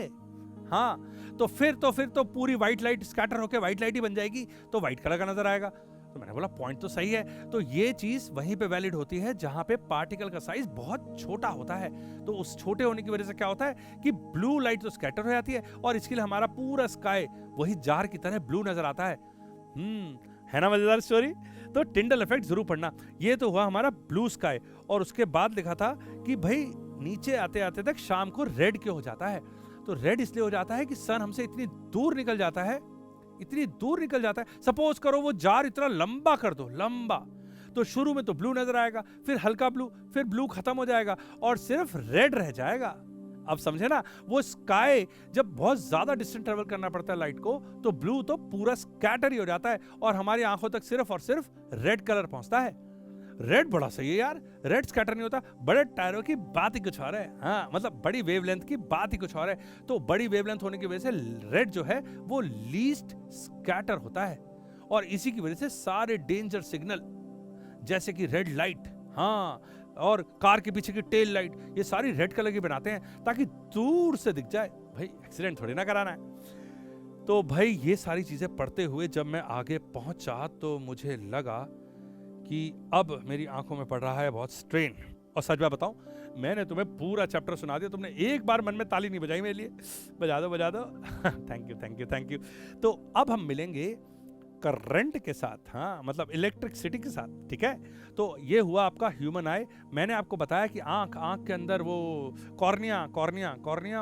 हाँ तो फिर तो पूरी व्हाइट लाइट स्कैटर होकर व्हाइट लाइट ही बन जाएगी, तो व्हाइट कलर का नजर आएगा। तो मैंने बोला पॉइंट तो सही है। तो ये चीज वहीं पे वैलिड होती है जहां पे पार्टिकल का साइज बहुत छोटा होता है। तो उस छोटे होने की वजह से क्या होता है कि ब्लू लाइट तो स्कैटर हो जाती है, और इसके लिए हमारा पूरा स्काई वही जार की तरह ब्लू नजर आता है। है ना मजेदार स्टोरी। तो टिंडल इफेक्ट जरूर पढ़ना। ये तो हुआ हमारा ब्लू स्काई, और उसके बाद लिखा था कि भाई नीचे आते आते तक शाम को रेड क्यों हो जाता है। तो रेड इसलिए हो जाता है कि सन हमसे इतनी दूर निकल जाता है, इतनी दूर निकल जाता है। सपोज करो वो जार इतना लंबा कर दो, लंबा, तो शुरू में तो ब्लू नजर आएगा, फिर हल्का ब्लू, फिर ब्लू खत्म हो जाएगा और सिर्फ रेड रह जाएगा। अब समझे ना, वो स्काई जब बहुत ज्यादा डिस्टेंस ट्रेवल करना पड़ता है लाइट को, तो ब्लू तो पूरा स्कैटर ही हो जाता है और हमारी आंखों तक सिर्फ और सिर्फ रेड कलर पहुंचता है। रेड बड़ा सही है यार, रेड स्कैटर नहीं होता। बड़े टायरों की बात ही कुछ और है। हाँ मतलब बड़ी वेवलेंथ की बात ही कुछ और है। तो बड़ी वेवलेंथ होने की वजह से रेड जो है वो लीस्ट स्कैटर होता है, और इसी की वजह से सारे डेंजर सिग्नल जैसे कि रेड लाइट, हाँ, और कार के पीछे की टेल लाइट, ये सारी रेड कलर की बनाते हैं ताकि दूर से दिख जाए। भाई एक्सीडेंट थोड़ी ना कराना है। तो भाई ये सारी चीजें पढ़ते हुए जब मैं आगे पहुंचा तो मुझे लगा कि अब मेरी आंखों में पड़ रहा है बहुत स्ट्रेन। और सच बात बताऊं, मैंने तुम्हें पूरा चैप्टर सुना दिया, तुमने एक बार मन में ताली नहीं बजाई मेरे लिए। बजा दो बजा दो। Thank you thank you thank you. तो अब हम मिलेंगे करंट के साथ, हाँ मतलब इलेक्ट्रिसिटी के साथ, ठीक है। तो ये हुआ आपका ह्यूमन आई। मैंने आपको बताया कि आंख के अंदर वो कॉर्निया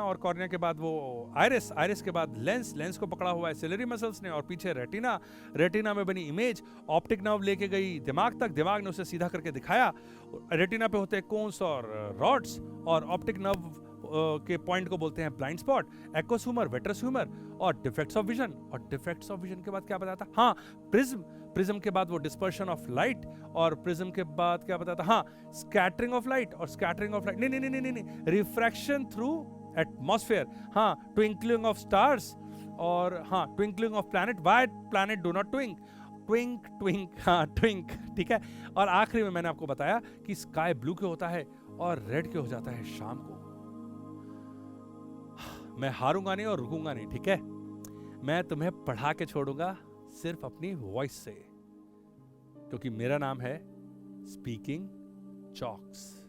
और कॉर्निया के बाद वो आइरिस के बाद लेंस को पकड़ा हुआ है सिलरी मसल्स ने, और पीछे रेटिना में बनी इमेज ऑप्टिक नर्व लेके गई दिमाग तक, दिमाग ने उसे सीधा करके दिखाया। रेटिना पे होते हैं कोन्स और रॉड्स, और ऑप्टिक नर्व के पॉइंट को बोलते हैं blind spot, aqueous humour, vitreous humour, और डिफेक्ट्स ऑफ विजन। और डिफेक्ट्स ऑफ विजन के बाद क्या बताता, हाँ प्रिज्म के बाद वो डिस्पर्शन ऑफ लाइट, और प्रिज्म के बाद क्या बताता, हाँ स्कैटरिंग ऑफ लाइट, और स्कैटरिंग ऑफ लाइट नहीं, रिफ्रैक्शन थ्रू एटमॉस्फेयर, हाँ ट्विंकलिंग ऑफ स्टार्स, और हाँ twinkling of planet, why planet do not twink, हाँ ट्विंक, ठीक है। और आखिरी में मैंने आपको बताया कि स्काई ब्लू क्यों होता है और रेड क्यों हो जाता है शाम को। मैं हारूंगा नहीं और रुकूंगा नहीं, ठीक है। मैं तुम्हें पढ़ा के छोड़ूंगा सिर्फ अपनी वॉइस से, क्योंकि मेरा नाम है स्पीकिंग चॉक्स।